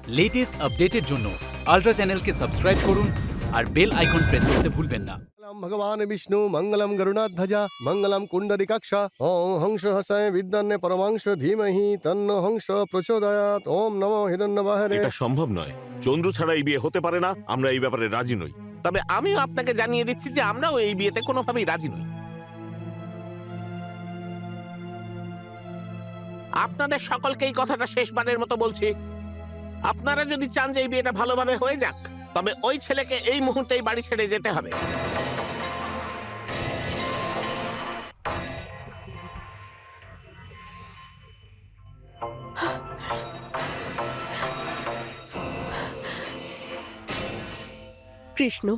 Latest আপডেটের জন্য ultra চ্যানেলকে সাবস্ক্রাইব করুন আর বেল আইকন প্রেস করতে ভুলবেন না। भगवान विष्णु मंगलम गरुणाध्वजा मंगलम कुंडलिकाक्षा ओम हंस हसाय विद्यान्ने परमांश धीमहि तन्नो हंस प्रचोदयात् ओम नमो हिरण्यवाहरे। এটা সম্ভব নয়। চন্দ্র ছাড়া এই বিয়ে হতে পারে না। আমরা এই ব্যাপারে রাজি নই। তবে আমিও আপনাকে জানিয়ে দিচ্ছি যে আমরাও এই বিয়েতে কোনোভাবেই রাজি নই। আপনাদের সকলকে এই কথাটা শেষবারের মতো বলছি, আপনারা যদি চান যে এই বিয়েটা ভালোভাবে হয়ে যাক, তবে ওই ছেলেকে এই মুহূর্তেই বাড়ি ছেড়ে যেতে হবে। কৃষ্ণ,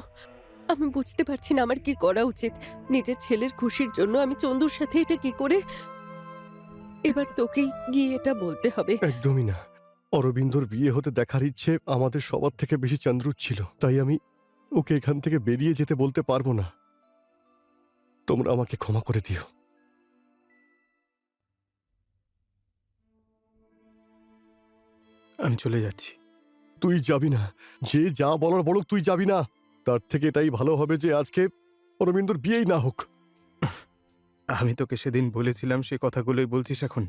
আমি বুঝতে পারছি না আমার কি করা উচিত। নিজের ছেলের খুশির জন্য আমি চন্দুর সাথে এটা কি করে। এবার তোকেই গিয়ে এটা বলতে হবে। একদমই না, অরবিন্দর বিয়ে হতে দেখার ইচ্ছে আমাদের সবার থেকে বেশি চন্দ্রুর ছিল, তাই আমি ওকে এখান থেকে বেরিয়ে যেতে বলতে পারবো না। তোমরা আমাকে ক্ষমা করে দিও। আমি চলে যাচ্ছি। তুই যাবি না, যে যা বলার বলুক, তুই যাবি না। তার থেকে এটাই ভালো হবে যে আজকে অরবিন্দর বিয়েই না হোক। আমি তোকে সেদিন বলেছিলাম, সে কথাগুলোই বলছিস এখন।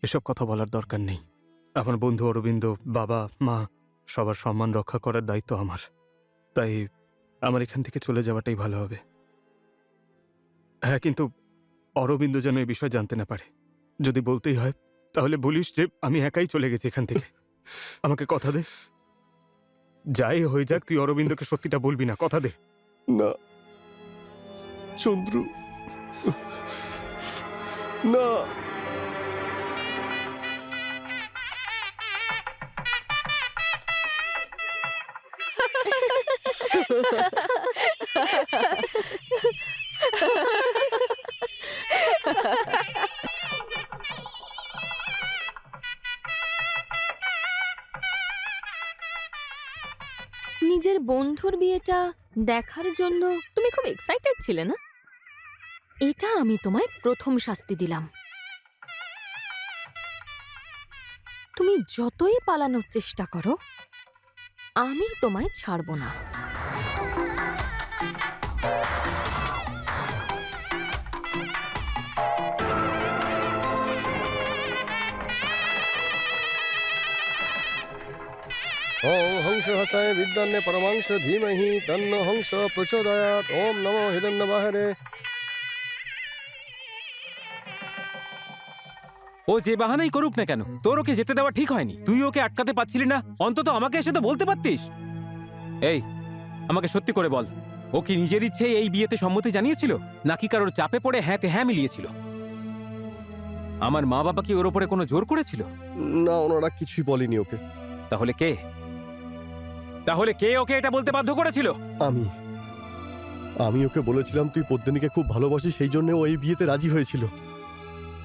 এসব কথা বলার দরকার নেই। আমার বন্ধু অরবিন্দ, বাবা মা সবার সম্মান রক্ষা করার দায়িত্ব আমার। তাই আমার এখান থেকে চলে যাওয়াটাই ভালো হবে। হ্যাঁ, কিন্তু অরবিন্দ যেন এই বিষয় জানতে না পারে। যদি বলতেই হয় তাহলে বলিস যে আমি একাই চলে গেছি এখান থেকে। আমাকে কথা দে, যাই হয়ে যাক তুই অরবিন্দকে সত্যিটা বলবি না, কথা দে। না চন্দ্রু, না। নিজের বন্ধুর বিয়েটা দেখার জন্য তুমি খুব এক্সাইটেড ছিলে না? এটা আমি তোমায় প্রথম শাস্তি দিলাম। তুমি যতই পালানোর চেষ্টা করো, আমি তোমায় ছাড়ব না। ओम हंस हसाय विद्यान्ने परमांश धीमहि तन्नो हंस प्रचोदयात् ओम नमो हिरण्यवाहरे। ও যে বাহানাই করুক না কেন, তোর ওকে যেতে দেওয়া ঠিক হয়নি। তুই ওকে আটকাতে পারছিলি না, অন্তত আমাকে এসে তো বলতে পারতিস। এই, আমাকে সত্যি করে বল, ও কি নিজের ইচ্ছে এই বিয়েতে সম্মতি জানিয়েছিল, নাকি কারোর চাপে পড়ে হ্যাঁতে হ্যাঁ মিলিয়েছিল? আমার মা বাবা কি ওর ওপরে কোনো জোর করেছিল? না, ওনারা কিছুই বলেনি ওকে। তাহলে কে ওকে এটা বলতে বাধ্য করেছিল? আমি ওকে বলেছিলাম তুই পদ্মিনীকে খুব ভালোবাসিস, সেই জন্য ও এই বিয়েতে রাজি হয়েছিল।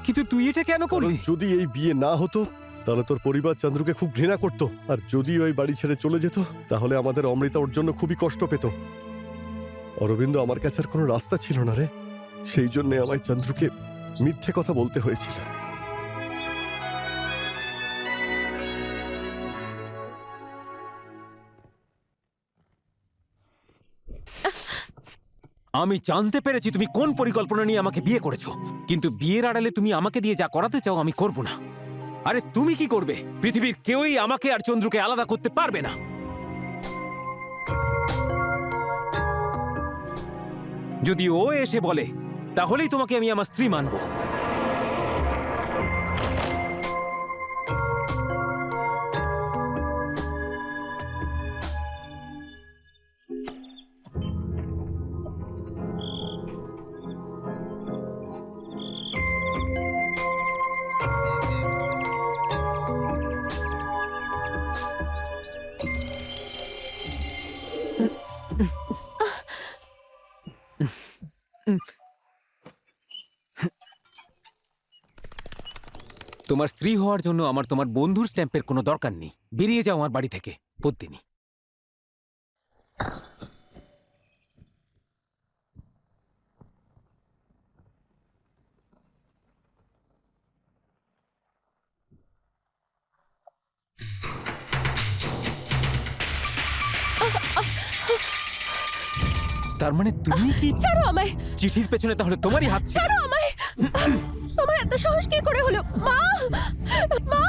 কিন্তু তুই এটা কেন কারণ করলি? যদি এই বিয়ে না হতো তাহলে তোর পরিবার চন্দ্রকে খুব ঘৃণা করত, আর যদি ওই বাড়ি ছেড়ে চলে যেত তাহলে আমাদের অমৃতা ওর জন্য খুবই কষ্ট পেত। অরবিন্দ আমার কাছে আর কোনো রাস্তা ছিল না রে, সেই জন্য আমায় চন্দ্রকে মিথ্যে কথা বলতে হয়েছিল। আমি জানতে পেরেছি তুমি কোন পরিকল্পনা নিয়ে আমাকে বিয়ে করেছো, কিন্তু বিয়ের আড়ালে তুমি আমাকে দিয়ে যা করাতে চাও আমি করব না। আরে তুমি কি করবে? পৃথিবীর কেউই আমাকে আর চন্দ্রকে আলাদা করতে পারবে না। যদি ও এসে বলে তাহলেই তোমাকে আমি আমার স্ত্রী মানব। তোমার স্ত্রী হওয়ার জন্য আমার তোমার বন্ধুর স্ট্যাম্পের কোনো দরকার নেই। বেরিয়ে যাও আমার বাড়ি থেকে, পদ্মিনী। তার মানে তুমি কি ছাড়ো আমায়, চিঠির পেছনে তাহলে তোমারই হাত ছিল? ছাড়ো আমায়। তোমার এত সাহস কি করে হলো? মা, মা,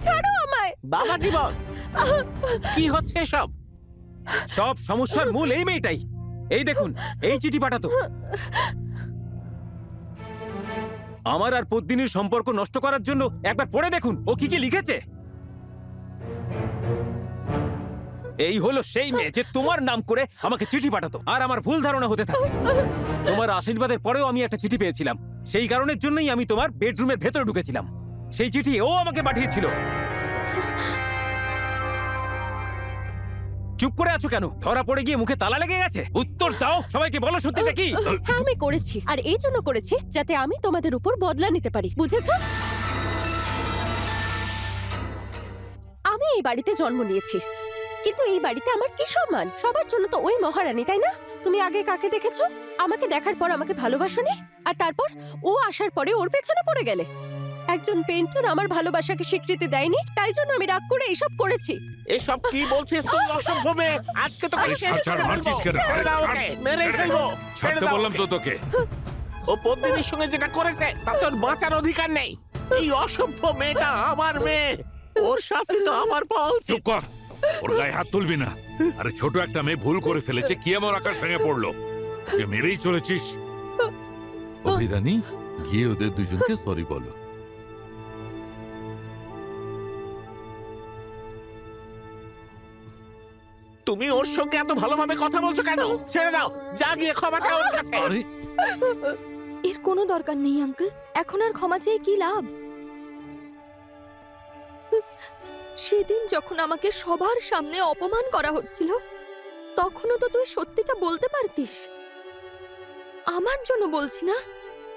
ছাড়ো আমায়। বাবা জীবন, কি হচ্ছে এসব? সব সমস্যার মূল এই মেয়েটাই। এই দেখুন, এই চিঠি পাঠাতো আমার আর পদ্মিনীর সম্পর্ক নষ্ট করার জন্য। একবার পড়ে দেখুন ও কি কি লিখেছে। এই হলো সেই মেয়ে যে তোমার নাম করে আমাকে চিঠি পাঠাতো আর আমার ভুল ধারণা হতে থাকে। তোমার আশীর্বাদের পরেও আমি একটা চিঠি পেয়েছিলাম, সেই কারণের জন্যই আমি তোমার বেডরুমের ভেতরে ঢুকেছিলাম। সেই চিঠি ও আমাকে পাঠিয়েছিল। চুপ করে আছো কেন? ধরা পড়ে গিয়ে মুখে তালা লেগে গেছে? উত্তর দাও, সবাইকে বলো সত্যিটা কি। হ্যাঁ, আমি করেছি, আর এই জন্য করেছি যাতে আমি তোমাদের উপর বদলা নিতে পারি, বুঝেছো? আমি এই বাড়িতে জন্ম নিয়েছি, কিন্তু এই বাড়িতে আমার কি সম্মান? সবার জন্য তো ওই মহারানী, তাই না? তুমি আগে কাকে দেখেছো? আমাকে দেখার পর আমাকে ভালোবাসোনি, আর তারপর ও আসার পরে ওর পেছনে পড়ে গেলে। একজন পেন্টার আমার ভালোবাসাকে স্বীকৃতি দেয়নি, তাই জন্য আমি রাগ করে এসব করেছি। এসব কি বলছিস তুই, অসভ্য মেয়ে? আজকে তোকে আরে শেষ ছাড়, করে মারছিস ফেলবো। কেন? ছেড়ে দাও আরে ওকে, মেরে ফেলবো। ছেড়ে ছাড়তে দাও বললাম ওকে। তো তোকে। ও পদ্মিনীর সঙ্গে যেটা করেছে তা তোর বাঁচার অধিকার নেই। এই অসভ্য মেয়েটা আমার মেয়ে, ওর শাস্তি তো আমার পাওয়া উচিত। চুপ কর, ওর গায়ে হাত তুলবি না। আরে ছোট একটা মেয়ে ভুল করে ফেলেছে, কি এমন আকাশ ভেঙে পড়লো যে মেরেই চলেছিস? অভিরানী, গিয়ে ওদের দুজনকে সরি বলো। তুমি ওর সঙ্গে এত ভালোভাবে কথা বলছো কেন? ছেড়ে দাও, যা গিয়ে ক্ষমা চাও ওর কাছে। আরে এর কোনো দরকার নেই আঙ্কেল, এখন আর ক্ষমা চেয়ে কি লাভ? সেদিন যখন আমাকে সবার সামনে অপমান করা হচ্ছিল, তখনও তো তুই সত্যিটা বলতে পারতিস। আমার জন্য বলছি না,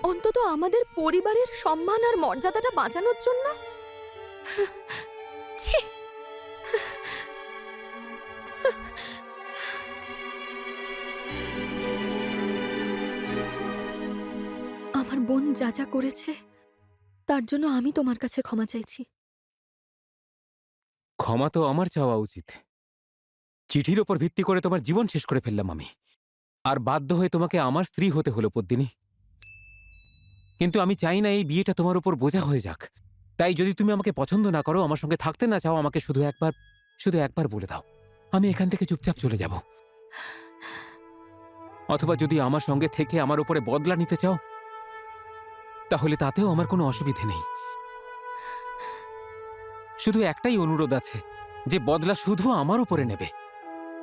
অন্তত আমাদের পরিবারের সম্মান আর মর্যাদাটা বাঁচানোর জন্য। ছি! আমার বোন যা যা করেছে তার জন্য আমি তোমার কাছে ক্ষমা চাইছি। ক্ষমা তো আমার চাওয়া উচিত। চিঠির ওপর ভিত্তি করে তোমার জীবন শেষ করে ফেললাম আমি, আর বাধ্য হয়ে তোমাকে আমার স্ত্রী হতে হলো পদ্মিনী। কিন্তু আমি চাই না এই বিয়েটা তোমার উপর বোঝা হয়ে যাক। তাই যদি তুমি আমাকে পছন্দ না করো, আমার সঙ্গে থাকতে না চাও, আমাকে শুধু একবার বলে দাও, আমি এখান থেকে চুপচাপ চলে যাব। অথবা যদি আমার সঙ্গে থেকে আমার উপরে বদলা নিতে চাও, তাহলে তাতেও আমার কোনো অসুবিধে নেই। শুধু একটাই অনুরোধ আছে, যে বদলা শুধু আমার উপরে নেবে,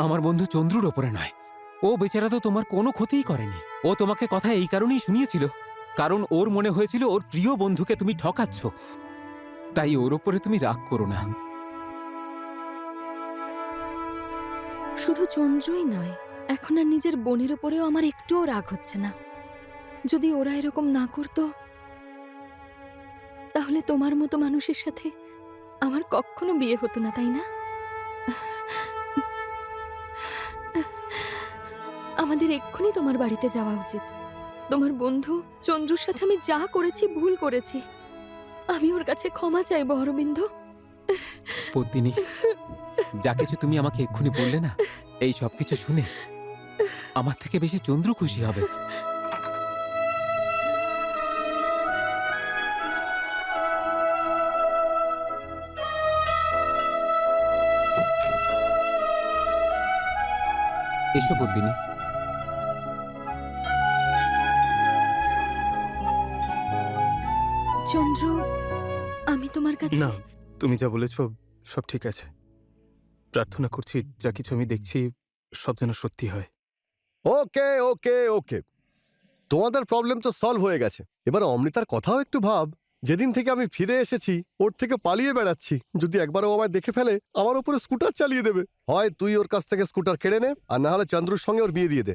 আমার বন্ধু চন্দ্রুর ওপরে নয়। ও বেচারা তো তোমার কোনো ক্ষতিই করেনি। ও তোমাকে কথা এই কারণেই শুনিয়েছিল, কারণ ওর মনে হয়েছিল ওর প্রিয় বন্ধুকে তুমি ঠকাচ্ছ। তাই ওর ওপরে তুমি রাগ করো না। শুধু চন্দ্রই নয়, এখন আর নিজের বোনের ওপরেও আমার একটুও রাগ হচ্ছে না। যদি ওরা এরকম না করতো, তাহলে তোমার মতো মানুষের সাথে আমার কখনো বিয়ে হতো না, তাই না? আমাদের এক্ষুনি তোমার বাড়িতে যাওয়া উচিত। তোমার বন্ধু চন্দ্রুর সাথে আমি যা করেছি ভুল করেছি, আমি ওর কাছে ক্ষমা চাইবো অরবিন্দ। পদ্মিনী, যা কিছু তুমি আমাকে এক্ষুনি বললে না, এই সব কিছু শুনে আমার থেকে বেশি চন্দ্র খুশি হবে। এসো পদ্মিনী। চন্দ্র, আমি তোমার কাছে না, তুমি যা বলেছ সব ঠিক আছে। প্রার্থনা করছি যা কিছু আমি দেখছি সব যেন সত্যি হয়। ওকে ওকে ওকে, তোমাদের প্রবলেম তো সলভ হয়ে গেছে। এবার অমৃতার কথাও একটু ভাব। যেদিন থেকে আমি ফিরে এসেছি ওর থেকে পালিয়ে বেড়াচ্ছি। যদি একবারও আমায় দেখে ফেলে, আমার উপরে স্কুটার চালিয়ে দেবে। হয় তুই ওর কাছ থেকে স্কুটার কেড়ে নে, আর না হলে চন্দ্রুর সঙ্গে ওর বিয়ে দিয়ে দে।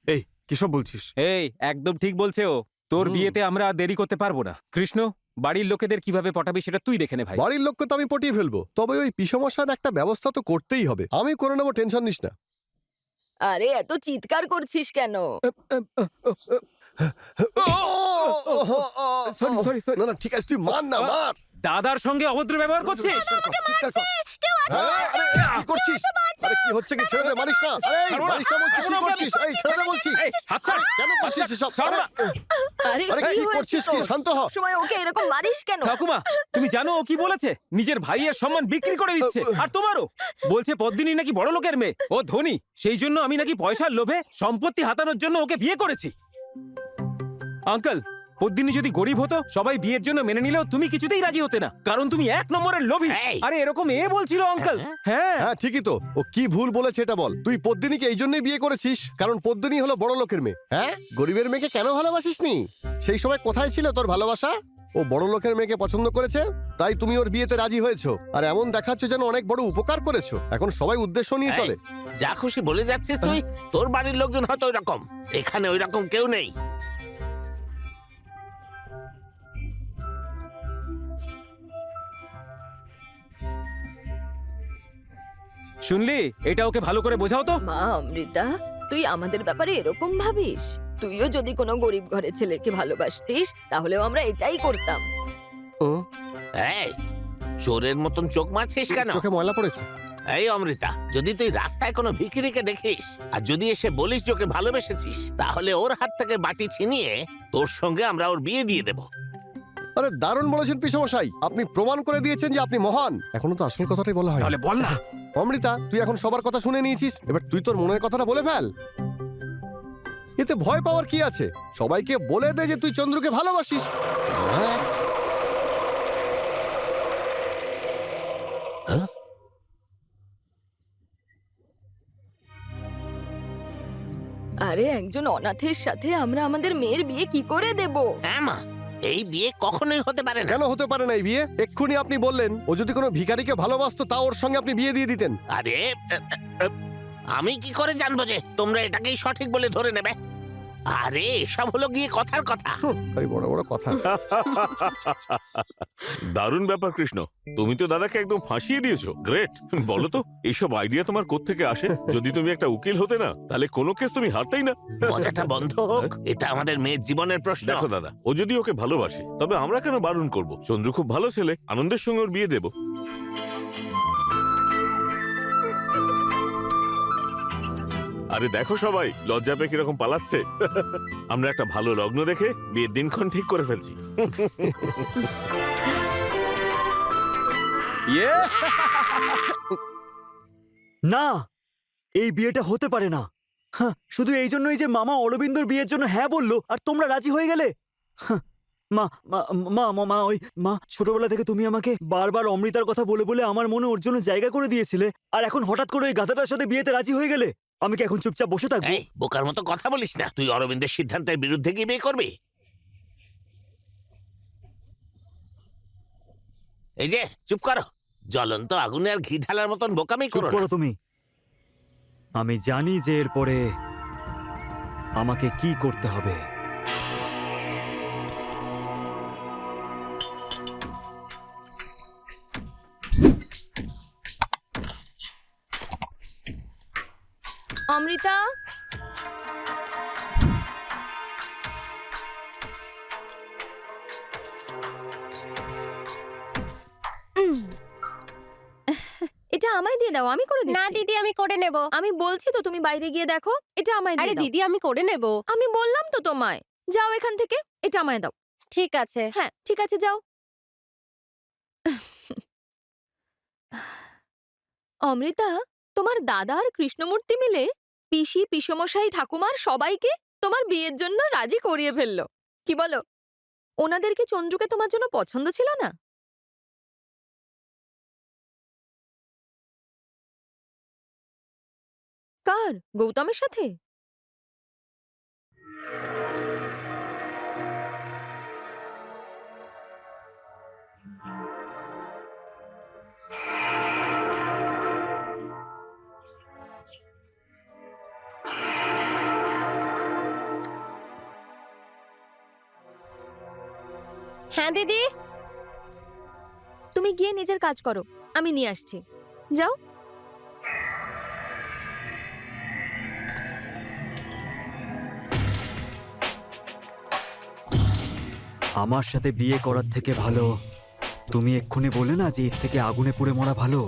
এই কিসব বলছিস? এই একদম ঠিক বলছে ও। তোর বিয়েতে আমরা আর দেরি করতে পারবো না। কৃষ্ণ, বাড়ির লোকেদের কিভাবে পটাবি সেটা তুই দেখে নে ভাই। বাড়ির লোককে তো আমি পটিয়ে ফেলবো, তবে ওই পিসমশার একটা ব্যবস্থা তো করতেই হবে। আমি করে নেবো, টেনশন নিস না। আরে এত চিৎকার করছিস কেন? Sorry sorry sorry. না না, ঠিক আছে, তুই মার না, মার। দাদার সঙ্গে অভদ্র ব্যবহার করছিস। চিৎকার কর। কি করছিস? আরে কি হচ্ছে কি? ছেড়ে দে, মারিস না। আরে মারিস না বলছি, কি করছিস? এই ছেড়ে দে বলছি। কেন করছিস এসব? আরে আরে কি করছিস কি? শান্ত হ। সময় ওকে এরকম মারিস কেন? ঠাকুমা, তুমি জানো ও কি বলেছে? নিজের ভাইয়ের সম্মান বিক্রি করে দিচ্ছে। আর তোমারও বলছে পদ্মিনী নাকি বড় লোকের মেয়ে, ও ধনী, সেই জন্য আমি নাকি পয়সার লোভে সম্পত্তি হাতানোর জন্য ওকে বিয়ে করেছি। আঙ্কেল, পদ্মিনী যদি গরিব হতো সবাই বিয়ের জন্য মেনে নিলেও তুমি কিছুতেই রাজি হতে না, কারণ তুমি এক নম্বরের লোভী। এই! আরে এরকম এ বলছিল আঙ্কেল। হ্যাঁ, হ্যাঁ ঠিকই তো। ও কি ভুল বলেছে এটা বল। তুই পদ্মিনীকে এই জন্যই বিয়ে করেছিস কারণ পদ্মিনী হলো বড় লোকের মেয়ে। হ্যাঁ, গরিবের মেয়েকে কেন ভালোবাসিসনি? সেই সময় কোথায় ছিল তোর ভালোবাসা? ও বড় লোকের মেয়েকে পছন্দ করেছে, তাই তুমি ওর বিয়েতে রাজি হয়েছো। আর এমন দেখাচ্ছ যেন অনেক বড় উপকার করেছো। এখন সবাই উদ্দেশ্য নিয়ে চলে। যা খুশি বলে যাচ্ছিস তুই। তোর বাড়ির লোকজন হয়তো ওই রকম, এখানে ওই রকম কেউ নেই। শুনলি? এটা ওকে ভালো করে বোঝাও তো। মা অমৃতা, তুই আমাদের ব্যাপারে এরকম ভাবিস? তুইও যদি কোনো গরিব ঘরের ছেলেকে ভালোবাসতিস তাহলেও আমরা এটাই করতাম। এই, চোরের মতন চোখ মারছিস কেন? চোখে ময়লা পড়েছে। এই অমৃতা, যদি তুই রাস্তায় কোনো ভিখিরিকে দেখিস আর যদি এসে বলিস যে ওকে ভালোবেসেছিস, তাহলে ওর হাত থেকে বাটি ছিনিয়ে তোর সঙ্গে আমরা ওর বিয়ে দিয়ে দেব। আরে দারুণ বলেছেন পিসমশাই, আপনি প্রমাণ করে দিয়েছেন যে আপনি মহান। এখনো তো আসল কথাটাই বলা হয়। তাহলে বল না। অমৃতা, তুই এখন সবার কথা শুনে নিয়েছিস, এবার তুই তোর মনের কথাটা বলে ফেল। এতে ভয় পাওয়ার কি আছে? সবাইকে বলে দে যে তুই চন্দ্রকে ভালোবাসিস। আরে একজন অনাথের সাথে আমরা আমাদের মেয়ের বিয়ে কি করে দেব? হ্যাঁ মা, এই বিয়ে কখনোই হতে পারে না। কেন হতে পারে না এই বিয়ে? এক্ষুনি আপনি বললেন ও যদি কোনো ভিখারিকে ভালোবাসতো তা ওর সঙ্গে আপনি বিয়ে দিয়ে দিতেন। আরে আমি কি করে জানবো যে তোমরা এটাকেই সঠিক বলে ধরে নেবে? আরে এসব হলো গিয়ে কথার কথা। এই বড় বড় কথা। দারুণ ব্যাপার কৃষ্ণ, তুমি তো দাদাকে একদম ফাঁসিয়ে দিয়েছো। গ্রেট। বলো তো এইসব আইডিয়া তোমার কোত্থেকে আসে? যদি তুমি একটা উকিল হতে না, তাহলে কোনো কেস তুমি হারতেই না। মজাটা বন্ধ হোক, এটা আমাদের মেয়ের জীবনের প্রশ্ন। দেখো দাদা, ও যদি ওকে ভালোবাসে তবে আমরা কেন বারণ করব? চন্দ্র খুব ভালো ছেলে, আনন্দের সঙ্গে ওর বিয়ে দেব। আরে দেখো সবাই লজ্জা পেয়ে কিরকম পালাচ্ছে। আমরা একটা ভালো লগ্ন দেখে বিয়ের দিনক্ষণ ঠিক করে ফেলছি। না, এই বিয়েটা হতে পারে না। হ্যাঁ, শুধু এই জন্যই যে মামা অরবিন্দর বিয়ের জন্য হ্যাঁ বললো আর তোমরা রাজি হয়ে গেলে। হ্যাঁ, মা মা মা মা ওই মা, ছোটবেলা থেকে তুমি আমাকে বারবার অমৃতার কথা বলে বলে আমার মনে ওর জন্য জায়গা করে দিয়েছিলে, আর এখন হঠাৎ করে ওই গাধাটার সাথে বিয়েতে রাজি হয়ে গেলে। আমি কি এখন চুপচাপ বসে থাকবো? এই বোকার মতো কথা বলিস না। তুই অরবিন্দের সিদ্ধান্তের বিরুদ্ধে গিয়ে বিয়ে করবি? এই যে চুপ করো। জ্বলন্ত আগুনে আর ঘি ঢালার মতন বোকামি চুপ করো করো না। তুমি। আমি জানি যে এরপরে আমাকে কি করতে হবে। অমৃতা, এটা আমায় দিয়ে দাও, আমি করে দিচ্ছি। না দিদি, আমি করে নেব। আমি বলছি তো তুমি বাইরে গিয়ে দেখো, এটা আমায় আরে দিয়ে দাও। দিদি, আমি করে নেব। আমি বললাম তো তোমায়, যাও এখান থেকে, এটা আমায় দাও। ঠিক আছে। হ্যাঁ ঠিক আছে, যাও। অমৃতা, তোমার দাদা আর কৃষ্ণমূর্তি মিলে পিসি, পিসমশাই, ঠাকুমার সবাইকে তোমার বিয়ের জন্য রাজি করিয়ে ফেললো। কি বলো? ওনাদের কি চন্দ্রকে তোমার জন্য পছন্দ ছিল না? কার? গৌতমের সাথে? হ্যাঁ দিদি। তুমি গিয়ে নিজের কাজ করো, আমি নিয়ে আসছি। যাও। আমার সাথে বিয়ে করার থেকে ভালো তুমি এক্ষুনি বলে না যে এর থেকে আগুনে পুড়ে মরা ভালো।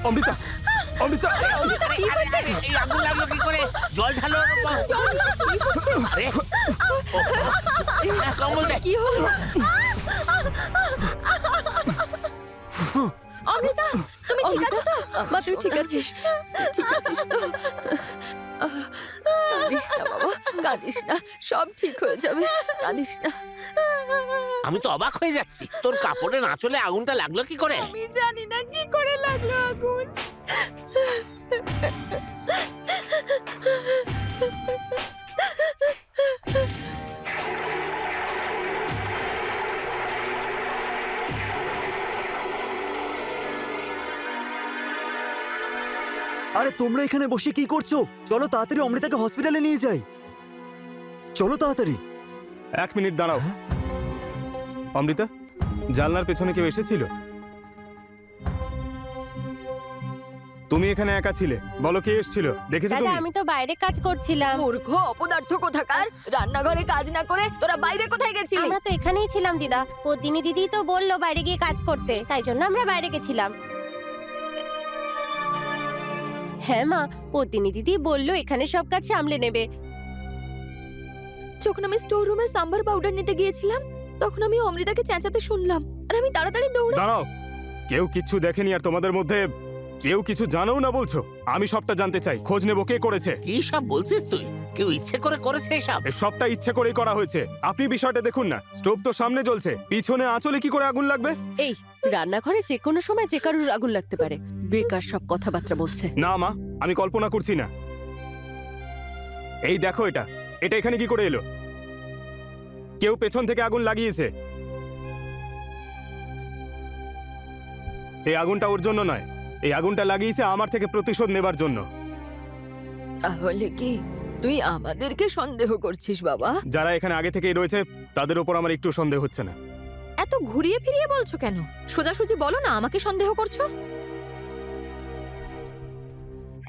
অমৃতা অমৃতা আরে, আরে, আরে, এই আগুন লাগলো কি করে? জল ঢালো ওর উপর। আরে, কম্বল দে। কি হলো অমৃতা তুমি ঠিক আছো তো? মা তুই ঠিক আছিস? ঠিক আছিস তো? কাঁদিস না বাবা, কাঁদিস না, সব ঠিক হয়ে যাবে, কাঁদিস না। আমি তো অবাক হয়ে যাচ্ছি, তোর কাপড়ের আঁচলে আগুনটা লাগলো কি করে? আমি জানি না কি করে লাগলো আগুন। আরে তোমরা এখানে বসে কি করছো? চলো তাড়াতাড়ি অমৃতাকে হসপিটালে নিয়ে যাই। চলো তাড়াতাড়ি। 1 মিনিট দাঁড়াও। অমৃতা, জানলার পেছনে কেউ এসেছিল? তুমি এখানে একা ছিলে, বলো কে এসেছিল? দেখেছো দাদা তুমি? আমি তো বাইরে কাজ করছিলাম। মূর্খ অপদার্থ কোথাকার, রান্নাঘরে কাজ না করে তোরা বাইরে কোথায় গেছিলি? আমরা তো এখানেই ছিলাম দিদা, পদ্মিনী দিদি তো বললো বাইরে গিয়ে কাজ করতে, তাই জন্য আমরা বাইরে গেছিলাম। হ্যাঁ মা, পদ্মিনী দিদি বললো এখানে সব কাজ সামলে নেবে। যখন আমি স্টোর রুমে সাম্বার পাউডার নিতে গিয়েছিলাম, তখন আমি অমৃতাকে চেঁচাতে শুনলাম, আর আমি তাড়াতাড়ি দৌড়ে। দাঁড়াও, কেউ কিচ্ছু দেখেনি আর তোমাদের মধ্যে কেউ কিছু জানোও না বলছো? আমি সবটা জানতে চাই, খোঁজ নেবো কে করেছে। কি সব বলছিস তুই? কেউ ইচ্ছে করে করেছে এসব? এই সবটা ইচ্ছে করেই করা হয়েছে। আপনি বিষয়টা দেখুন না, স্টোভ তো সামনে জ্বলছে, পিছনে আঁচলে কি করে আগুন লাগবে? এই রান্নাঘরে যে কোনো সময় যে কারুর আগুন লাগতে পারে, বেকার সব কথাবার্তা বলছে। না মা, আমি কল্পনা করছি না। এই দেখো, এটা এটা এখানে কি করে এলো? কেউ পেছন থেকে আগুন লাগিয়েছে। এই আগুনটা ওর জন্য নয়, এই আগুনটা লাগিয়েছে আমার থেকে প্রতিশোধ নেবার জন্য। তাহলে কি তুই আমাদেরকে সন্দেহ করছিস বাবা? যারা এখানে আগে থেকেই রয়েছে তাদের উপর আমার একটু সন্দেহ হচ্ছে না। এত ঘুরিয়ে ফিরিয়ে বলছো কেন? সোজাসুজি বলো না আমাকে সন্দেহ করছো।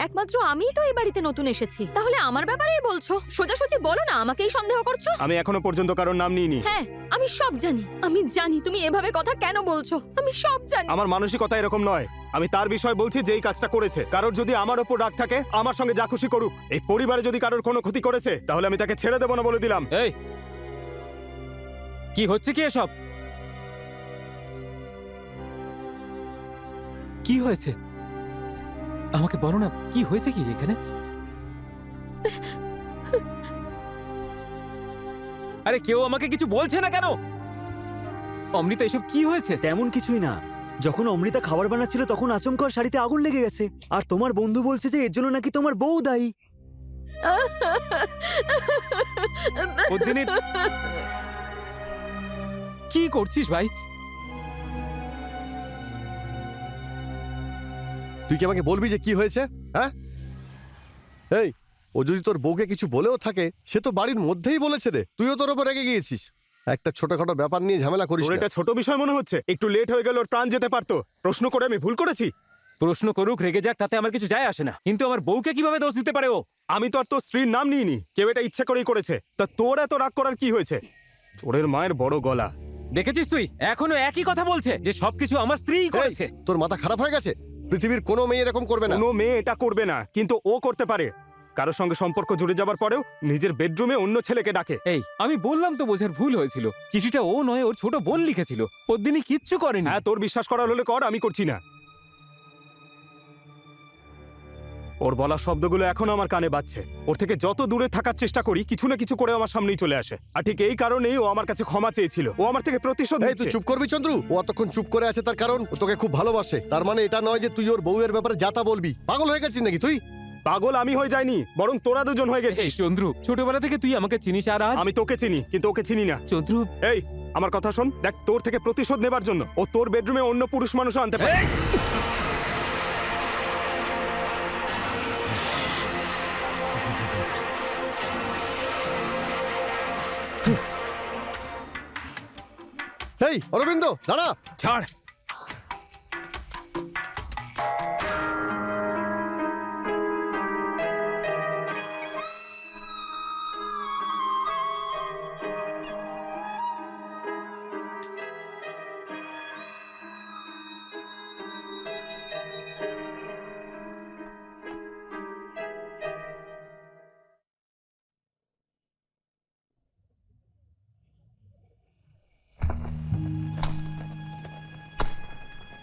একমাত্র আমিই তো এই বাড়িতে নতুন এসেছি, তাহলে আমার ব্যাপারেই বলছো। সোজাসুজি বলো না আমাকেই সন্দেহ করছো। আমি এখনো পর্যন্ত কারোর নাম নিইনি। হ্যাঁ, আমি সব জানি, আমি জানি তুমি এভাবে কথা কেন বলছো, আমি সব জানি। আমার মানসিকতা এরকম নয়। আমি তার বিষয় বলছি যে এই কাজটা করেছে। কারোর যদি আমার ওপর রাগ থাকে, আমার সঙ্গে যা খুশি করুক। এই পরিবারে যদি কারোর কোনো ক্ষতি করেছে, তাহলে আমি তাকে ছেড়ে দেবো না বলে দিলাম। এই কি হচ্ছে কি এসব? কি হয়েছে আমাকে বলো না, কি হয়েছে কি এখানে? আরে কেউ আমাকে কিছু বলছে না কেন? অমৃতা, এসব কি হয়েছে? তেমন কিছুই না। যখন অমৃতা খাবার বানাচ্ছিল তখন আচমকা ওর শাড়িতে আগুন লেগে গেছে, আর তোমার বন্ধু বলছে যে এর জন্য নাকি তোমার বউ দায়ী। পদ্মিনী, কি করছিস ভাই? তুই কি আমাকে বলবি যে কি হয়েছে? হ্যাঁ, এই ও যদি তোর বউকে কিছু বলেও থাকে, সে তো বাড়ির মধ্যেই বলেছে রে। তুইও তোর ওপর রেগে গিয়েছিস। একটা ছোটখাটো ব্যাপার নিয়ে ঝামেলা করিস তোর না। এটা ছোট বিষয় মনে হচ্ছে? একটু লেট হয়ে গেল, ওর প্রাণ যেতে পারতো। প্রশ্ন করে আমি ভুল করেছি? প্রশ্ন করুক, রেগে যাক, তাতে আমার কিছু যায় আসে না, কিন্তু আমার বউকে কিভাবে দোষ দিতে পারে ও? আমি তো আর তোর স্ত্রীর নাম নিইনি। কেউ এটা ইচ্ছে করেই করেছে। তা তোর এত রাগ করার কি হয়েছে? চোরের মায়ের বড় গলা। দেখেছিস তুই এখনো একই কথা বলছে যে সবকিছু আমার স্ত্রীই করেছে। এই, তোর মাথা খারাপ হয়ে গেছে? পৃথিবীর কোনো মেয়ে এরকম করবে না। কোনো মেয়ে এটা করবে না, কিন্তু ও করতে পারে। কারোর সঙ্গে সম্পর্ক জুড়ে যাবার পরেও নিজের বেডরুমে অন্য ছেলেকে ডাকে। এই আমি বললাম তো বোঝার ভুল হয়েছিল। চিঠিটা ও নয়, ওর ছোট বোন লিখেছিল। পদ্মিনী কিচ্ছু করেনি। হ্যাঁ, তোর বিশ্বাস করার হলে কর, আমি করছি না। ওর বলা শব্দগুলো এখনো আমার কানে বাজছে। ওর থেকে যত দূরে থাকার চেষ্টা করি, কিছু না কিছু করে আমার সামনেই চলে আসে। আর ঠিক এই কারণেই ও আমার কাছে ক্ষমা চেয়েছিল। ও আমার থেকে প্রতিশোধ এই তুই নিচ্ছে। চুপ করবি চন্দ্রু? ও এতক্ষণ চুপ করে আছে তার কারণ ও তোকে খুব ভালোবাসে। তার মানে এটা নয় যে তুই ওর বউয়ের ব্যাপারে যাতা বলবি। পাগল হয়ে গেছিস নাকি তুই? পাগল আমি হয়ে যাইনি, বরং তোরা দুজন হয়ে এই গেছিস। চন্দ্রু, ছোটবেলা থেকে তুই আমাকে চিনিস, আর আজ আমি তোকে চিনি, কিন্তু ওকে চিনি না। চন্দ্রু, এই আমার কথা শোন, দেখ তোর থেকে প্রতিশোধ নেবার জন্য ও তোর বেডরুমে অন্য পুরুষ মানুষ আনতে পারে। এই অরবিন্দ, দাঁড়া। ছাড়।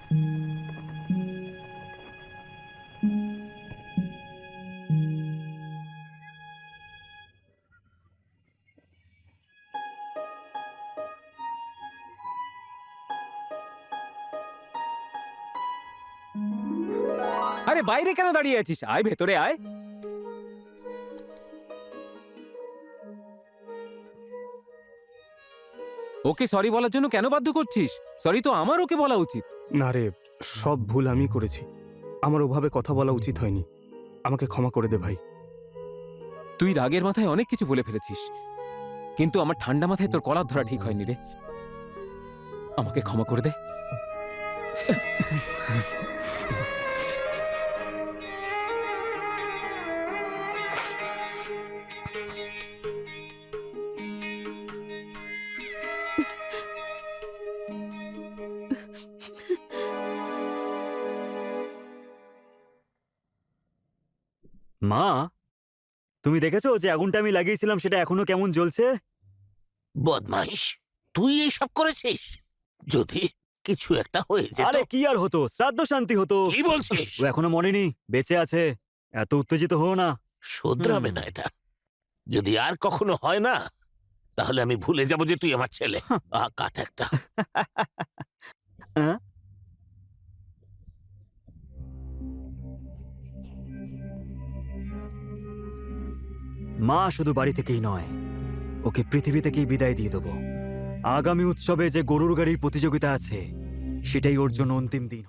আরে বাইরে কেন দাঁড়িয়ে আছিস? আয় ভেতরে আয়। ওকে সরি বলার জন্য কেন বাধ্য করছিস? সরি তো আমার ওকে বলা উচিত। না রে, সব ভুল আমি করেছি। আমার ওভাবে কথা বলা উচিত হয়নি। আমাকে ক্ষমা করে দে ভাই। তুই রাগের মাথায় অনেক কিছু বলে ফেলেছিস, কিন্তু আমার ঠান্ডা মাথায় তোর কলার ধরা ঠিক হয়নি রে। আমাকে ক্ষমা করে দে। মা, তুমি দেখেছো যে আগুনটা আমি লাগিয়েছিলাম সেটা এখনো কেমন জ্বলছে? বদমাইশ, তুই এইসব করেছিস? যদি কিছু একটা হয়ে যেত। আরে কি আর হতো, শ্রাদ্ধ শান্তি হতো। কি বলছিস? ও এখনো মরেনি, বেঁচে আছে। এত উত্তেজিত হও না। শুধরাবে না এটা। যদি আর কখনো হয় না, তাহলে আমি ভুলে যাব যে তুই আমার ছেলে। কাট একটা। হ্যাঁ? মা শুধু বাড়ি থেকেই নয়, ওকে পৃথিবী থেকেই বিদায় দিয়ে দেবো। আগামী উৎসবে যে গরুর গাড়ির প্রতিযোগিতা আছে, সেটাই ওর জন্য অন্তিম দিন।